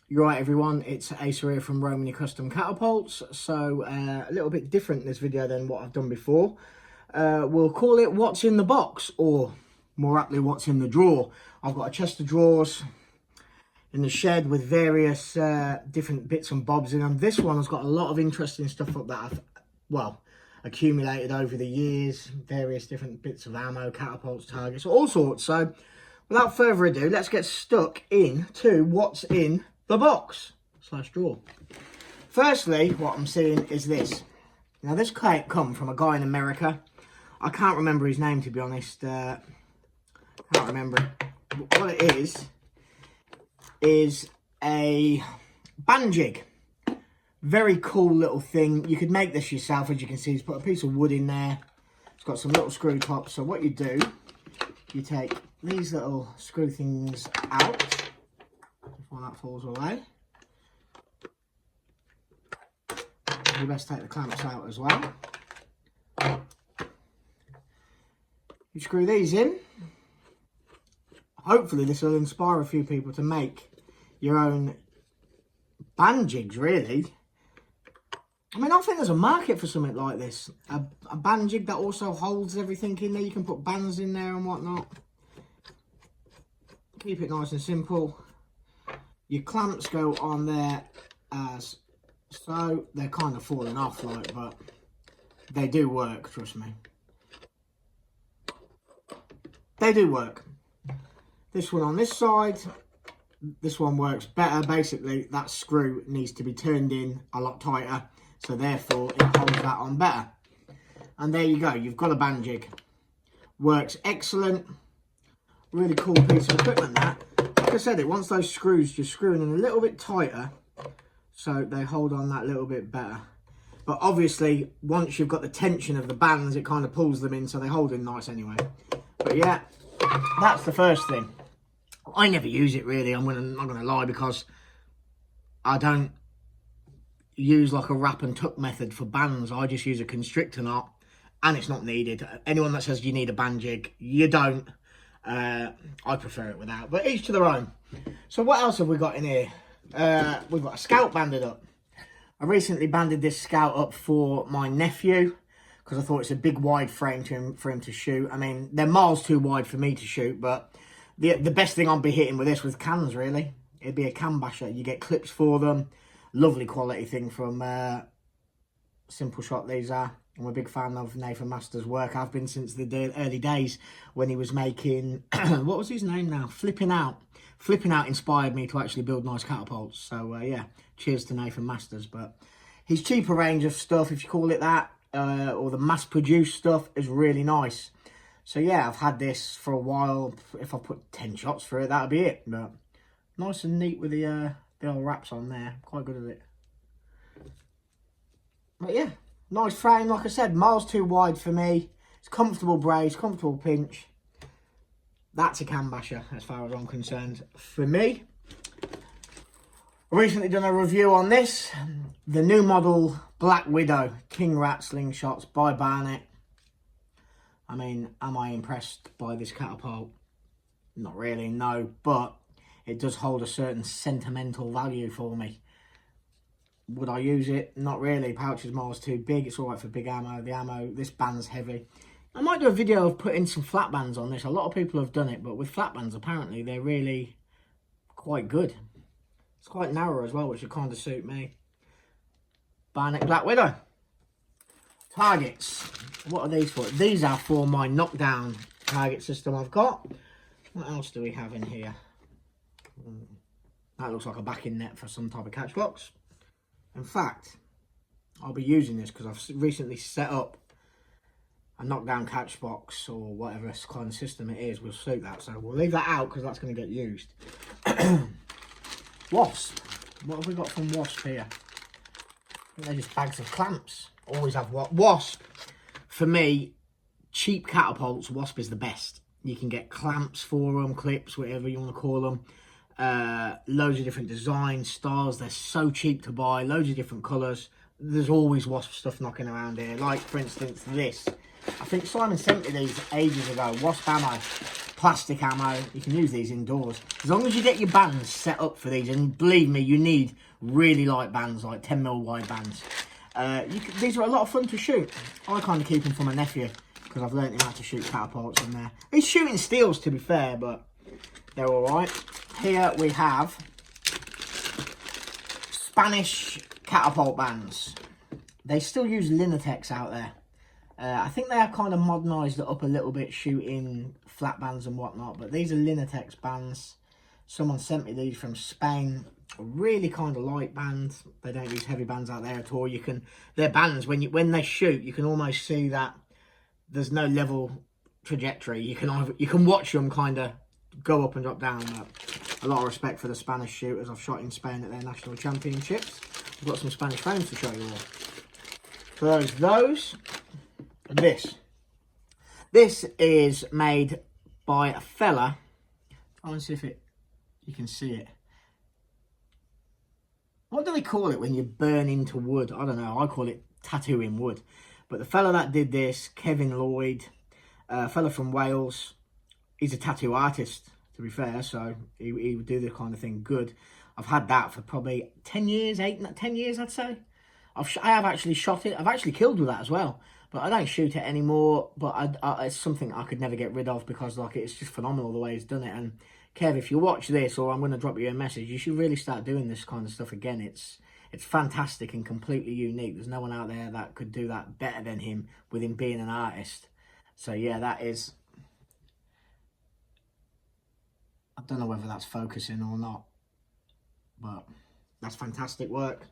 You're right, everyone, it's Asa here from Romany Custom Catapults. So a little bit different in this video than what I've done before. We'll call it What's in the Box, or more aptly, What's in the Drawer. I've got a chest of drawers in the shed with various different bits and bobs in them. This one has got a lot of interesting stuff up that I've, well, accumulated over the years. Various different bits of ammo, catapults, targets, all sorts. So without further ado, let's get stuck into what's in the box / drawer. Firstly, what I'm seeing is this. Now, this can't come from a guy in America. I can't remember his name, to be honest. Can't remember it. But what it is a band jig. Very cool little thing. You could make this yourself. As you can see, he's put a piece of wood in there. It's got some little screw tops. So what you do, you take these little screw things out before that falls away. You best take the clamps out as well. You screw these in. Hopefully this will inspire a few people to make your own band jigs, really. I mean, I think there's a market for something like this. A band jig that also holds everything in there. You can put bands in there and whatnot. Keep it nice and simple. Your clamps go on there as so. They're kind of falling off, like, but they do work, trust me. They do work. This one on this side, this one works better. Basically, that screw needs to be turned in a lot tighter, so therefore it holds that on better. And there you go, you've got a band jig. Works excellent. Really cool piece of equipment, that. Like I said, it wants those screws just screwing in a little bit tighter, so they hold on that little bit better. But obviously, once you've got the tension of the bands, it kind of pulls them in, so they hold in nice anyway. But yeah, that's the first thing. I never use it, really. I'm not gonna lie, because I don't use like a wrap and tuck method for bands. I just use a constrictor knot, and it's not needed. Anyone that says you need a band jig, you don't. I prefer it without, but each to their own. So what else have we got in here? We've got a Scout banded up. I recently banded this Scout up for my nephew, because I thought it's a big wide frame for him to shoot. I mean, they're miles too wide for me to shoot, but the best thing I'd be hitting with this was cans, really. It'd be a can basher. You get clips for them. Lovely quality thing from Simple Shot, these are. I'm a big fan of Nathan Masters' work. I've been since the early days when he was making, what was his name now? Flipping Out. Flipping Out inspired me to actually build nice catapults. So, yeah, cheers to Nathan Masters. But his cheaper range of stuff, if you call it that, or the mass-produced stuff, is really nice. So, yeah, I've had this for a while. If I put 10 shots through it, that'll be it. But nice and neat with the old wraps on there. Quite good at it. But, yeah. Nice frame, like I said, miles too wide for me. It's comfortable brace, comfortable pinch. That's a can basher, as far as I'm concerned. For me, I recently done a review on this. The new model Black Widow King Rat Slingshots by Barnett. I mean, am I impressed by this catapult? Not really, no. But it does hold a certain sentimental value for me. Would I use it? Not really. Pouch is miles too big. It's alright for big ammo. The ammo, this band's heavy. I might do a video of putting some flat bands on this. A lot of people have done it, but with flat bands, apparently, they're really quite good. It's quite narrow as well, which would kind of suit me. Barnett Black Widow. Targets. What are these for? These are for my knockdown target system I've got. What else do we have in here? That looks like a backing net for some type of catch box. In fact, I'll be using this because I've recently set up a knockdown catch box, or whatever kind of system it is will suit that. So we'll leave that out because that's going to get used. Wasp. What have we got from Wasp here? I think they're just bags of clamps. Always have what? Wasp. For me, cheap catapults, Wasp is the best. You can get clamps for them, clips, whatever you want to call them. Loads of different designs, styles. They're so cheap to buy. Loads of different colours. There's always Wasp stuff knocking around here. Like, for instance, this. I think Simon sent me these ages ago. Wasp ammo. plastic ammo. You can use these indoors. As long as you get your bands set up for these, and believe me, you need really light bands, like 10mm wide bands. These are a lot of fun to shoot. I kind of keep them for my nephew, because I've learnt him how to shoot catapults in there. He's shooting steels, to be fair, but they're alright. Here we have Spanish catapult bands. They still use Linetex out there. I think they have kind of modernised it up a little bit, shooting flat bands and whatnot. But these are Linetex bands. Someone sent me these from Spain. A really kind of light band. They don't use heavy bands out there at all. They're bands, when they shoot, you can almost see that there's no level trajectory. You can watch them kind of go up and drop down. But a lot of respect for the Spanish shooters. I've shot in Spain at their national championships. I've got some Spanish frames to show you all. So there's those. This is made by a fella. Try and see if you can see it. What do we call it when you burn into wood? I don't know. I call it tattooing wood. But the fella that did this, Kevin Lloyd, a fella from Wales, he's a tattoo artist, to be fair, so he would do the kind of thing good. I've had that for probably 10 years, 10 years, I'd say. I have actually shot it. I've actually killed with that as well. But I don't shoot it anymore. But it's something I could never get rid of, because like it's just phenomenal the way he's done it. And Kev, if you watch this, or I'm going to drop you a message, you should really start doing this kind of stuff again. It's fantastic and completely unique. There's no one out there that could do that better than him, with him being an artist. So yeah, that is... I don't know whether that's focusing or not, but that's fantastic work.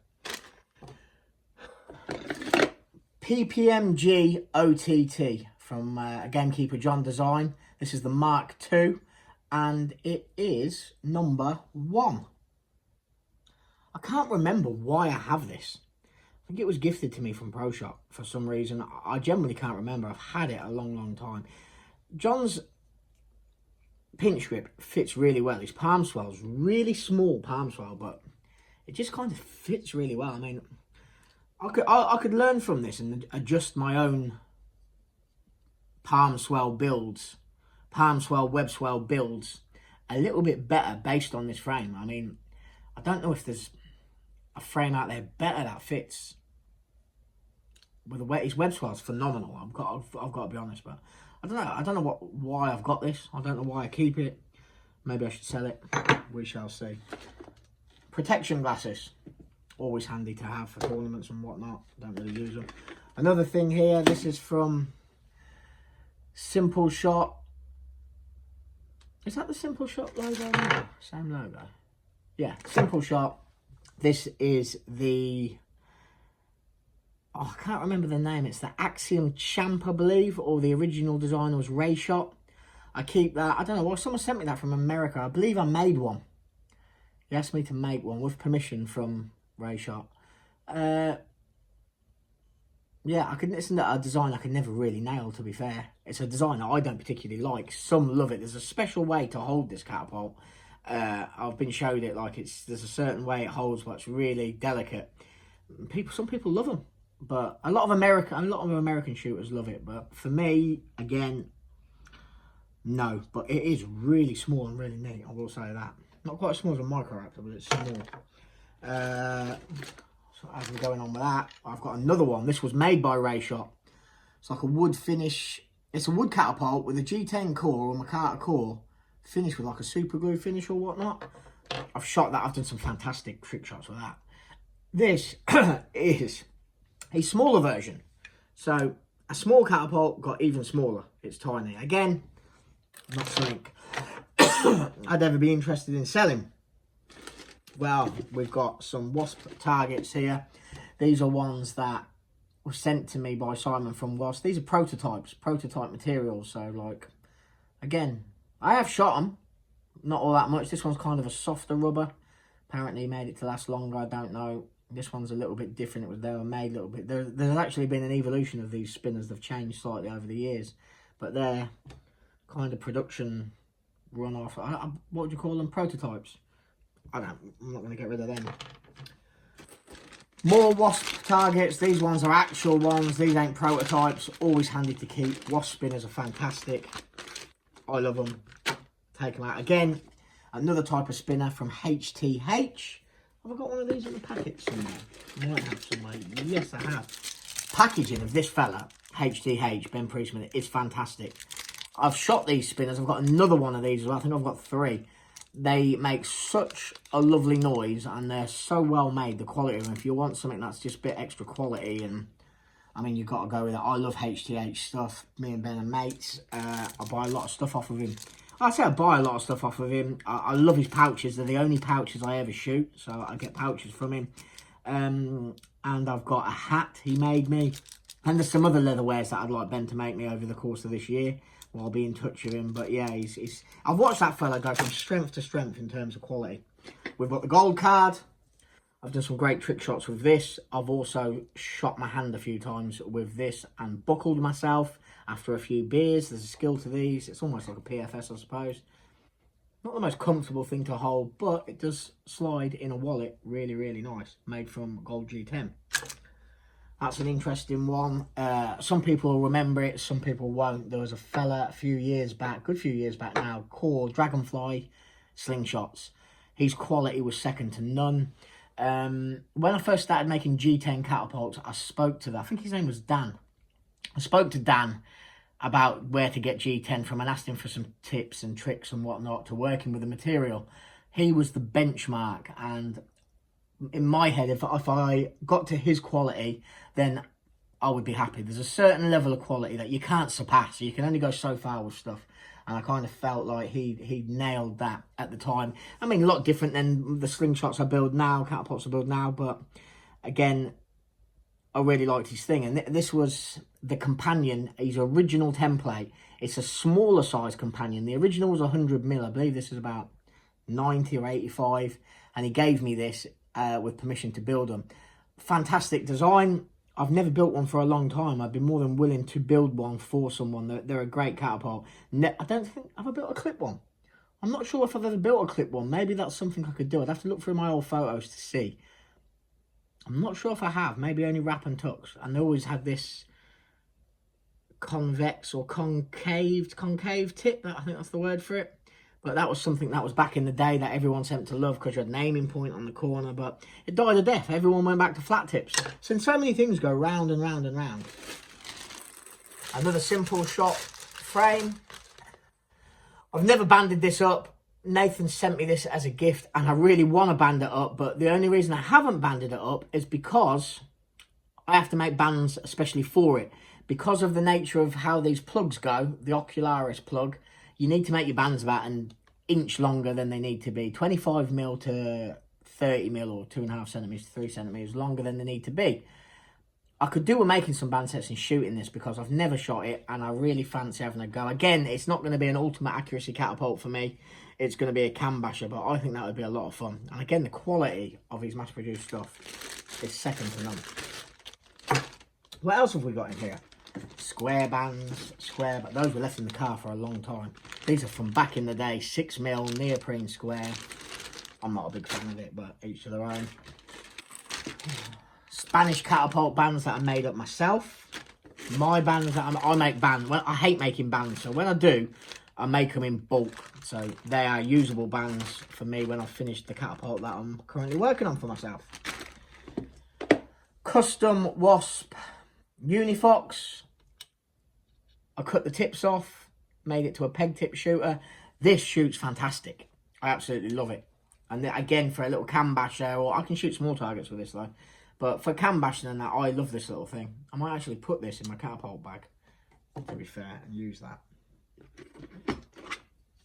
PPMG OTT from Gamekeeper John Design. This is the Mark II, and it is number 1. I can't remember why I have this. I think it was gifted to me from Pro Shop for some reason. I generally can't remember. I've had it a long time. John's pinch grip fits really well. His palm swell's really small palm swell, but it just kind of fits really well. I mean, I could learn from this and adjust my own palm swell builds, palm swell, web swell builds a little bit better based on this frame. I mean, I don't know if there's a frame out there better that fits with the way his web swell's phenomenal. I've got to be honest, but I don't know why I've got this. I don't know why I keep it. Maybe I should sell it. We shall see. Protection glasses. Always handy to have for tournaments and whatnot. Don't really use them. Another thing here, this is from Simple Shot. Is that the Simple Shot logo? No, same logo. Yeah, Simple Shot. This is the... Oh, I can't remember the name. It's the Axiom Champ, I believe. Or the original designer was Ray Shot. I keep that. I don't know why. Someone sent me that from America. I believe I made one. He asked me to make one with permission from Ray Shot. Yeah, it's a design I could never really nail, to be fair. It's a design that I don't particularly like. Some love it. There's a special way to hold this catapult. I've been showed it. Like there's a certain way it holds what's really delicate. Some people love them, but a lot of American shooters love it. But for me, again, no. But it is really small and really neat. I will say that. Not quite as small as a micro raptor, but it's small. So as we're going on with that, I've got another one. This was made by Ray Shot. It's like a wood finish. It's a wood catapult with a G10 core or Makata core, finished with like a super glue finish or whatnot. I've shot that. I've done some fantastic trick shots with that. This is a smaller version. So a small catapult got even smaller. It's tiny. Again, not something I'd ever be interested in selling. Well, we've got some Wasp targets here. These are ones that were sent to me by Simon from Wasp. These are prototypes, prototype materials. So, like, again, I have shot them. Not all that much. This one's kind of a softer rubber. Apparently, he made it to last longer. I don't know. This one's a little bit different. They were made a little bit... There's actually been an evolution of these spinners. They've changed slightly over the years. But they're kind of production run-off. What would you call them? Prototypes. I'm not going to get rid of them. More Wasp targets. These ones are actual ones. These ain't prototypes. Always handy to keep. Wasp spinners are fantastic. I love them. take them out. Again, another type of spinner from HTH. Have I got one of these in the packet somewhere? I might have somewhere. Yes, I have. Packaging of this fella, HTH, Ben Priestman, is fantastic. I've shot these spinners. I've got another one of these as well. I think I've got 3. They make such a lovely noise, and they're so well made, the quality of them. If you want something that's just a bit extra quality, and I mean, you've got to go with it. I love HTH stuff. Me and Ben are mates. I buy a lot of stuff off of him. I say I buy a lot of stuff off of him. I love his pouches. They're the only pouches I ever shoot, so I get pouches from him. And I've got a hat he made me. And there's some other leatherwares that I'd like Ben to make me over the course of this year. Well, I'll be in touch with him. But yeah, I've watched that fella go from strength to strength in terms of quality. We've got the gold card. I've done some great trick shots with this. I've also shot my hand a few times with this and buckled myself after a few beers. There's a skill to these. It's almost like a PFS, I suppose. Not the most comfortable thing to hold, but it does slide in a wallet really, really nice. Made from gold G10. That's an interesting one. Some people will remember it, some people won't. There was a fella a few years back, good few years back now, called Dragonfly Slingshots. His quality was second to none. When I first started making G10 catapults, I spoke to I think his name was Dan. I spoke to Dan about where to get G10 from and asked him for some tips and tricks and whatnot to working with the material. He was the benchmark, and in my head, if I got to his quality, then I would be happy. There's a certain level of quality that you can't surpass. You can only go so far with stuff. And I kind of felt like he nailed that at the time. I mean, a lot different than the slingshots I build now, catapults I build now. But again, I really liked his thing. And this was the companion, his original template. It's a smaller size companion. The original was 100mm. I believe this is about 90 or 85. And he gave me this with permission to build them. Fantastic design. I've never built one for a long time. I'd be more than willing to build one for someone. They're a great catapult. I don't think I've built a clip one. I'm not sure if I've ever built a clip one. Maybe that's something I could do. I'd have to look through my old photos to see. I'm not sure if I have. Maybe only wrap and tucks. And they always had this convex or concave tip. I think that's the word for it. But that was something that was back in the day that everyone seemed to love because you had an aiming point on the corner. But it died a death. Everyone went back to flat tips. Since so many things go round and round and round. Another simple shot frame. I've never banded this up. Nathan sent me this as a gift and I really want to band it up. But the only reason I haven't banded it up is because I have to make bands especially for it. Because of the nature of how these plugs go, the Ocularis plug, you need to make your bands about an inch longer than they need to be. 25mm to 30mm or 2.5 centimetres, 3 centimetres longer than they need to be. I could do with making some band sets and shooting this because I've never shot it and I really fancy having a go. Again, it's not going to be an ultimate accuracy catapult for me. It's going to be a cam basher, but I think that would be a lot of fun. And again, the quality of his mass-produced stuff is second to none. What else have we got in here? Square bands, but those were left in the car for a long time. These are from back in the day, 6mm neoprene square. I'm not a big fan of it, but each to their own. Spanish catapult bands that I made up myself. My bands that I make bands. Well, I hate making bands, so when I do, I make them in bulk. So they are usable bands for me when I've finished the catapult that I'm currently working on for myself. Custom Wasp Unifox. I cut the tips off, made it to a peg tip shooter. This shoots fantastic. I absolutely love it. And again, for a little cam basher, or I can shoot small targets with this though. But for cam bashing and that, I love this little thing. I might actually put this in my catapult bag, to be fair, and use that.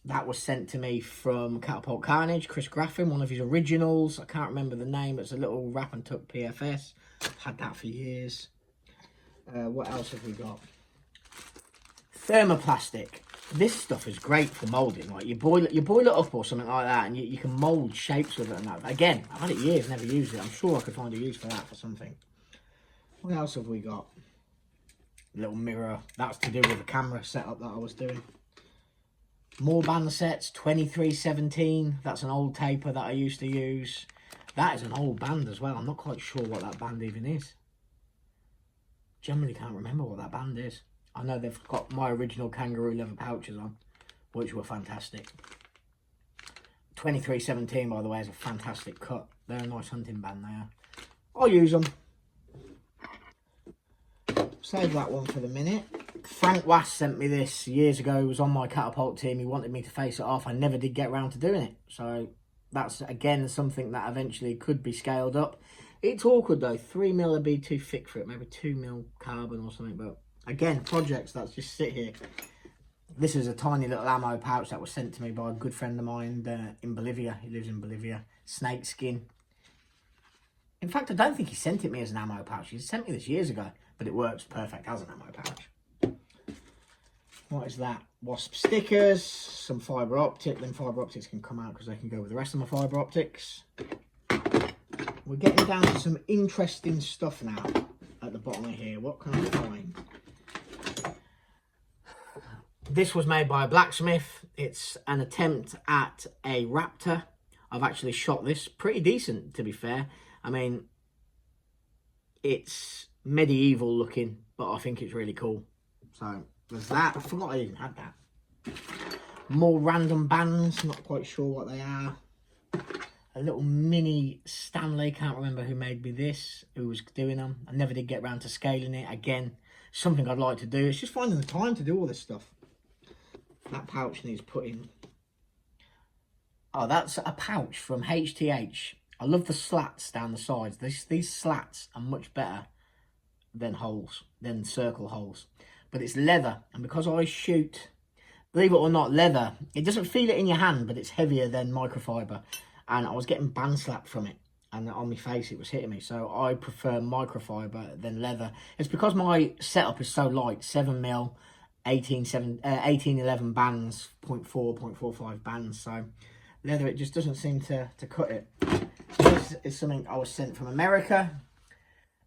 That was sent to me from Catapult Carnage, Chris Graffin, one of his originals. I can't remember the name. It's a little wrap and tuck PFS. I've had that for years. What else have we got? Thermoplastic. This stuff is great for moulding. Like you boil it up or something like that, and you can mould shapes with it. And that. Again, I've had it years, never used it. I'm sure I could find a use for that for something. What else have we got? A little mirror. That's to do with the camera setup that I was doing. More band sets. 2317. That's an old taper that I used to use. That is an old band as well. I'm not quite sure what that band even is. Generally can't remember what that band is. I know they've got my original kangaroo leather pouches on, which were fantastic. 2317, by the way, is a fantastic cut. They're a nice hunting band, they are. I'll use them. Save that one for the minute. Frank Wasp sent me this years ago. He was on my catapult team. He wanted me to face it off. I never did get around to doing it. So that's, again, something that eventually could be scaled up. It's awkward, though. 3mm would be too thick for it. Maybe 2mm carbon or something. But, again, projects that just sit here. This is a tiny little ammo pouch that was sent to me by a good friend of mine in Bolivia. He lives in Bolivia. Snake skin. In fact, I don't think he sent it me as an ammo pouch. He sent me this years ago. But it works perfect as an ammo pouch. What is that? Wasp stickers, some fibre optic. Then fibre optics can come out because they can go with the rest of my fibre optics. We're getting down to some interesting stuff now at the bottom of here. What can I find? This was made by a blacksmith. It's an attempt at a raptor. I've actually shot this. Pretty decent, to be fair. I mean, it's medieval looking, but I think it's really cool. So there's that. I forgot I even had that. More random bands, not quite sure what they are. A little mini Stanley, can't remember who made me this, who was doing them. I never did get around to scaling it. Again, something I'd like to do. It's just finding the time to do all this stuff. That pouch needs put in. Oh, that's a pouch from HTH. I love the slats down the sides. These slats are much better than holes, than circle holes. But it's leather, and because I shoot, believe it or not, leather, it doesn't feel it in your hand, but it's heavier than microfiber. And I was getting band slapped from it, and on my face it was hitting me. So I prefer microfiber than leather. It's because my setup is so light, 7mm, 1811 bands, 0.4, 0.45 bands. So leather, it just doesn't seem to cut it. This is something I was sent from America.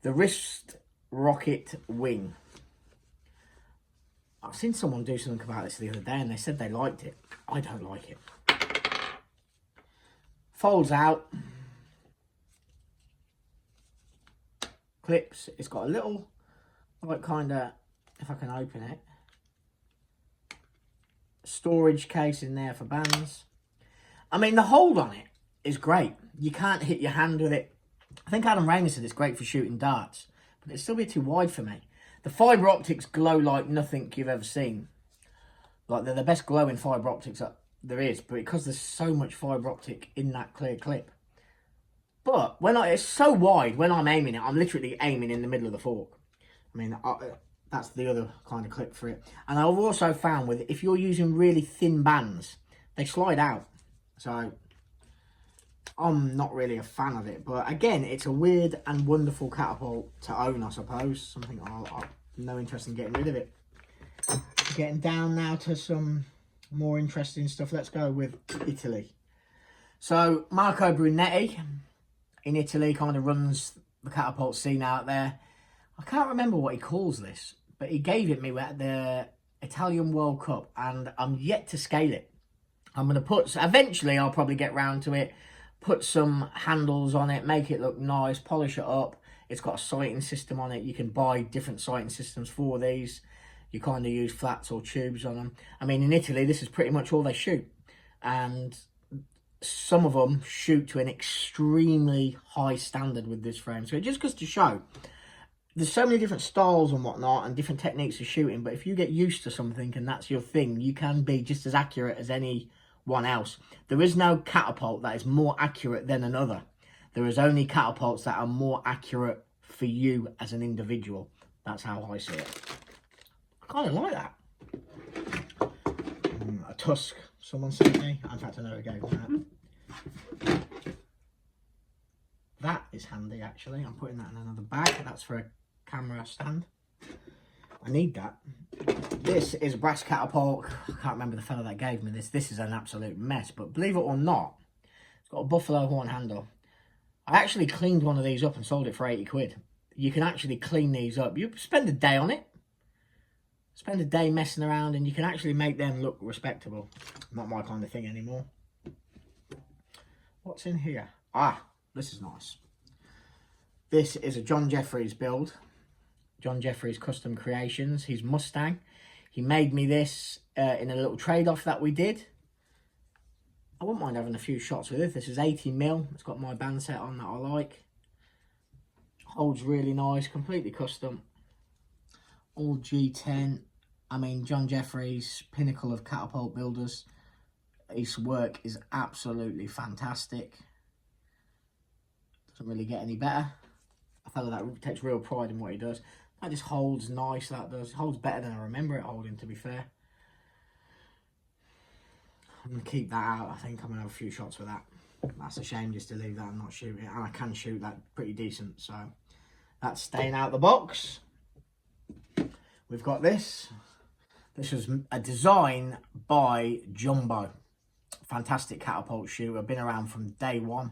The wrist rocket wing. I've seen someone do something about this the other day and they said they liked it. I don't like it. Folds out. Clips. It's got a little, like, kind of, if I can open it, storage case in there for bands. I mean, the hold on it is great. You can't hit your hand with it. I think Adam Raymond said it's great for shooting darts, but it'd still be too wide for me. The fibre optics glow like nothing you've ever seen. Like, they're the best glowing fibre optics that there is, but because there's so much fibre optic in that clear clip. But when it's so wide, when I'm aiming it, I'm literally aiming in the middle of the fork. I mean, that's the other kind of clip for it. And I've also found with if you're using really thin bands, they slide out. So I'm not really a fan of it. But again, it's a weird and wonderful catapult to own, I suppose. Something I've no interest in getting rid of it. Getting down now to some more interesting stuff. Let's go with Italy. So Marco Brunetti in Italy kind of runs the catapult scene out there. I can't remember what he calls this, but he gave it me at the Italian World Cup, and I'm yet to scale it. I'm going to put, eventually I'll probably get round to it, put some handles on it, make it look nice, polish it up. It's got a sighting system on it. You can buy different sighting systems for these. You kind of use flats or tubes on them. I mean, in Italy, this is pretty much all they shoot. And some of them shoot to an extremely high standard with this frame. So it just goes to show, there's so many different styles and whatnot and different techniques of shooting. But if you get used to something and that's your thing, you can be just as accurate as anyone else. There is no catapult that is more accurate than another. There is only catapults that are more accurate for you as an individual. That's how I see it. I kind of like that. A tusk, someone sent me. In fact, I never gave them that. That is handy, actually. I'm putting that in another bag. That's for a camera stand. I need that. This is a brass catapult. I can't remember the fellow that gave me this. This is an absolute mess. But believe it or not, it's got a buffalo horn handle. I actually cleaned one of these up and sold it for 80 quid. You can actually clean these up. You spend a day on it. Spend a day messing around and you can actually make them look respectable. Not my kind of thing anymore. What's in here? Ah, this is nice. This is a John Jeffries build. John Jeffries Custom Creations. His Mustang. He made me this in a little trade-off that we did. I wouldn't mind having a few shots with this. This is 80mm. It's got my band set on that I like. Holds really nice, completely custom. All G10. I mean, John Jeffrey's pinnacle of catapult builders. His work is absolutely fantastic. Doesn't really get any better. A fella that takes real pride in what he does. That just holds nice, that does. It holds better than I remember it holding, to be fair. I'm going to keep that out. I think I'm going to have a few shots with that. That's a shame just to leave that and not shoot it. And I can shoot that pretty decent, so that's staying out the box. We've got this. This was a design by Jumbo. Fantastic catapult shooter. Been around from day one.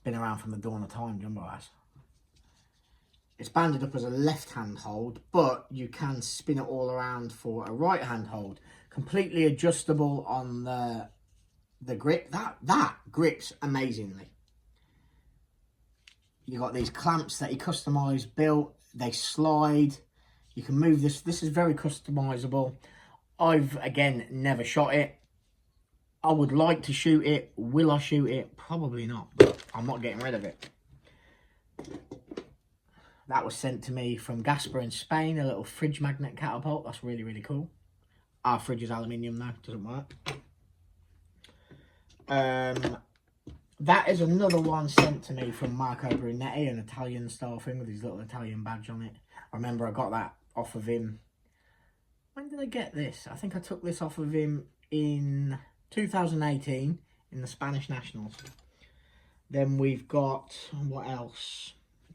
Been around from the dawn of time, Jumbo has. It's banded up as a left-hand hold, but you can spin it all around for a right-hand hold. Completely adjustable on the grip. That grips amazingly. You got these clamps that he customised, built. They slide. You can move this. This is very customisable. I've, again, never shot it. I would like to shoot it. Will I shoot it? Probably not, but I'm not getting rid of it. That was sent to me from Gasper in Spain, a little fridge magnet catapult. That's really, really cool. Our fridge is aluminium though, doesn't work. That is another one sent to me from Marco Brunetti, an Italian style thing with his little Italian badge on it. I remember I got that off of him. When did I get this? I think I took this off of him in 2018 in the Spanish Nationals. Then we've got, what else?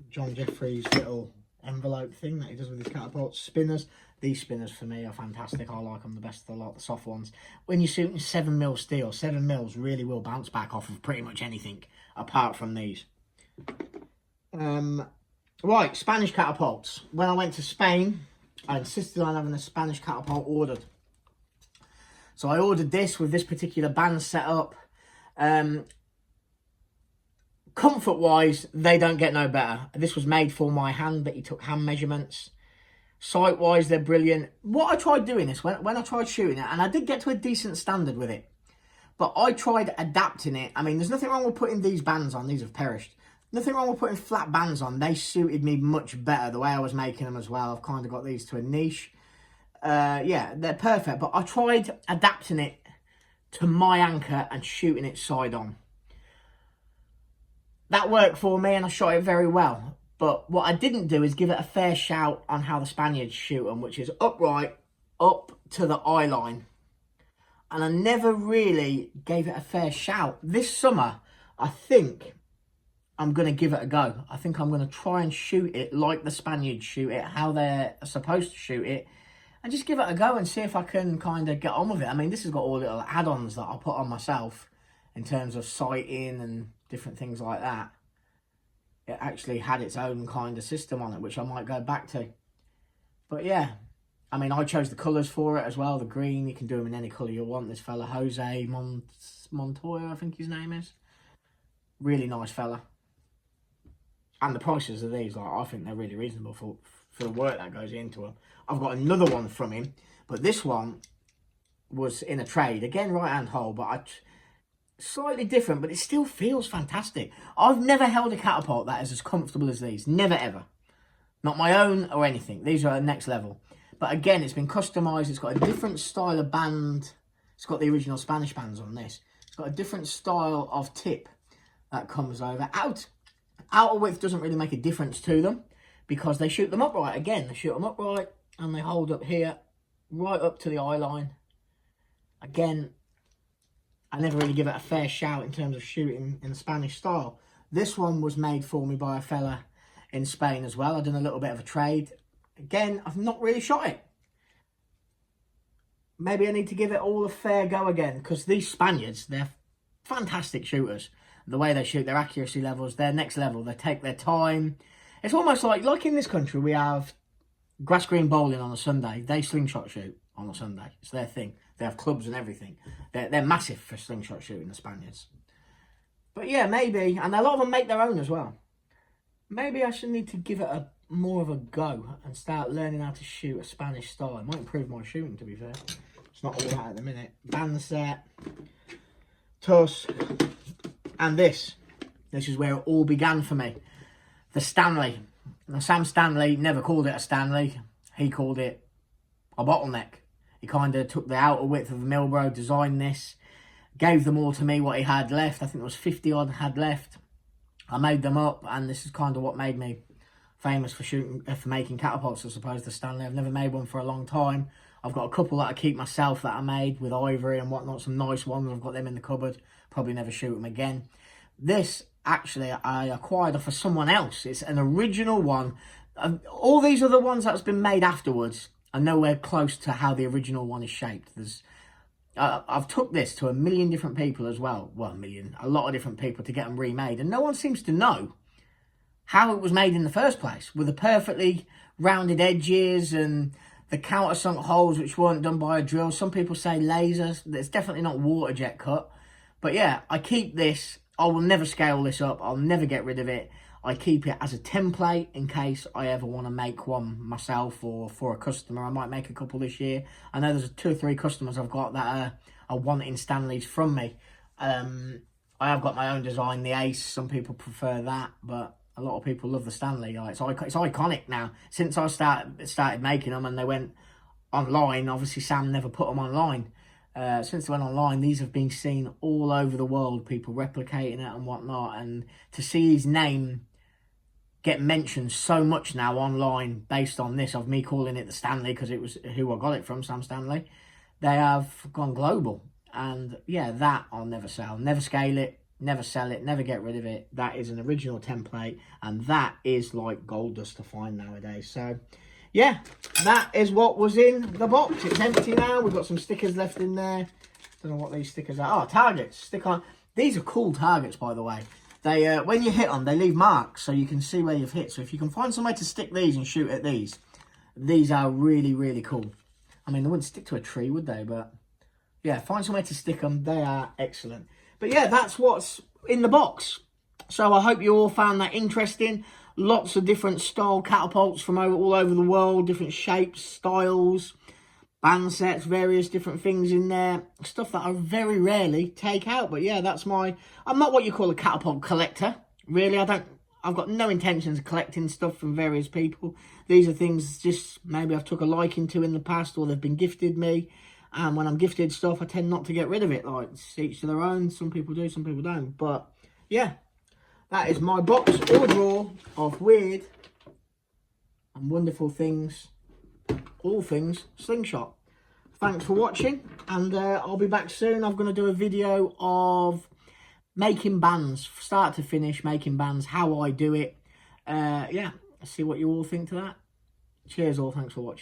John Jeffrey's little envelope thing that he does with his catapults. Spinners. These spinners for me are fantastic. I like them the best of the lot, the soft ones. When you're shooting 7mm steel, 7mm really will bounce back off of pretty much anything apart from these. Right, Spanish catapults. When I went to Spain, I insisted on having a Spanish catapult ordered. So I ordered this with this particular band set up. Comfort wise, they don't get no better. This was made for my hand, but he took hand measurements. Sight wise, they're brilliant. What I tried doing this, when I tried shooting it, and I did get to a decent standard with it, but I tried adapting it. I mean, there's nothing wrong with putting these bands on. These have perished. Nothing wrong with putting flat bands on. They suited me much better the way I was making them as well. I've kind of got these to a niche. Yeah, they're perfect, but I tried adapting it to my anchor and shooting it side on. That worked for me and I shot it very well. But what I didn't do is give it a fair shout on how the Spaniards shoot them, which is upright, up to the eye line. And I never really gave it a fair shout. This summer, I think I'm going to give it a go. I think I'm going to try and shoot it like the Spaniards shoot it, how they're supposed to shoot it. And just give it a go and see if I can kind of get on with it. I mean, this has got all little add-ons that I'll put on myself in terms of sighting and different things like that. It actually had its own kind of system on it, which I might go back to. But yeah, I mean, I chose the colours for it as well. The green, you can do them in any colour you want. This fella, Jose Montoya, I think his name is. Really nice fella. And the prices of these, like, I think they're really reasonable for the work that goes into them. I've got another one from him, but this one was in a trade. Again, right-hand hole, but slightly different, but it still feels fantastic. I've never held a catapult that is as comfortable as these. Never, ever. Not my own or anything. These are next level. But again, it's been customised. It's got a different style of band. It's got the original Spanish bands on this. It's got a different style of tip that comes over. Outer width doesn't really make a difference to them because they shoot them upright. Again, they shoot them upright and they hold up here, right up to the eye line. Again, I never really give it a fair shout in terms of shooting in the Spanish style. This one was made for me by a fella in Spain as well. I've done a little bit of a trade. Again, I've not really shot it. Maybe I need to give it all a fair go again because these Spaniards, they're fantastic shooters. The way they shoot, their accuracy levels, they're next level. They take their time. It's almost like in this country, we have grass green bowling on a Sunday. They slingshot shoot on a Sunday. It's their thing. They have clubs and everything. They're massive for slingshot shooting, the Spaniards. But yeah, maybe, and a lot of them make their own as well. Maybe I should need to give it more of a go and start learning how to shoot a Spanish style. It might improve my shooting, to be fair. It's not all that at the minute. Band set. Tusk, and this. This is where it all began for me. The Stanley. Now, Sam Stanley never called it a Stanley. He called it a bottleneck. He kind of took the outer width of a Milbro, designed this, gave them all to me what he had left. I think there was 50 odd had left. I made them up, and this is kind of what made me famous for making catapults, I suppose, the Stanley. I've never made one for a long time. I've got a couple that I keep myself that I made with ivory and whatnot, some nice ones. I've got them in the cupboard. Probably never shoot them again. This, actually, I acquired off of someone else. It's an original one. All these other ones that's been made afterwards are nowhere close to how the original one is shaped. I've took this to a million different people as well. Well, a lot of different people to get them remade. And no one seems to know how it was made in the first place, with the perfectly rounded edges and the countersunk holes which weren't done by a drill. Some people say lasers. It's definitely not water jet cut. But yeah, I keep this. I will never scale this up. I'll never get rid of it. I keep it as a template in case I ever want to make one myself or for a customer. I might make a couple this year. I know there's 2 or 3 customers I've got that are wanting Stanleys from me. I have got my own design, the Ace. Some people prefer that, but a lot of people love the Stanley. It's iconic now. Since I started making them and they went online, obviously Sam never put them online. Since they went online, these have been seen all over the world, people replicating it and whatnot. And to see his name get mentioned so much now online based on this, of me calling it the Stanley because it was who I got it from, Sam Stanley, they have gone global. And yeah, that I'll never sell. Never scale it. Never sell it, never get rid of it. That is an original template, and that is like gold dust to find nowadays. So, yeah, that is what was in the box. It's empty now. We've got some stickers left in there. Don't know what these stickers are. Oh, targets. Stick on. These are cool targets, by the way. They, when you hit them, they leave marks, so you can see where you've hit. So if you can find some way to stick these and shoot at these are really, really cool. I mean, they wouldn't stick to a tree, would they? But yeah, find some way to stick them. They are excellent. But yeah, that's what's in the box. So I hope you all found that interesting. Lots of different style catapults from all over the world. Different shapes, styles, band sets, various different things in there. Stuff that I very rarely take out. But yeah, that's I'm not what you call a catapult collector. Really, I've got no intentions of collecting stuff from various people. These are things just maybe I've took a liking to in the past, or they've been gifted me. And when I'm gifted stuff, I tend not to get rid of it. Like, it's each to their own. Some people do, some people don't. But, yeah, that is my box or drawer of weird and wonderful things. All things slingshot. Thanks for watching. And I'll be back soon. I'm going to do a video of making bands. Start to finish, making bands. How I do it. Yeah, see what you all think to that. Cheers all. Thanks for watching.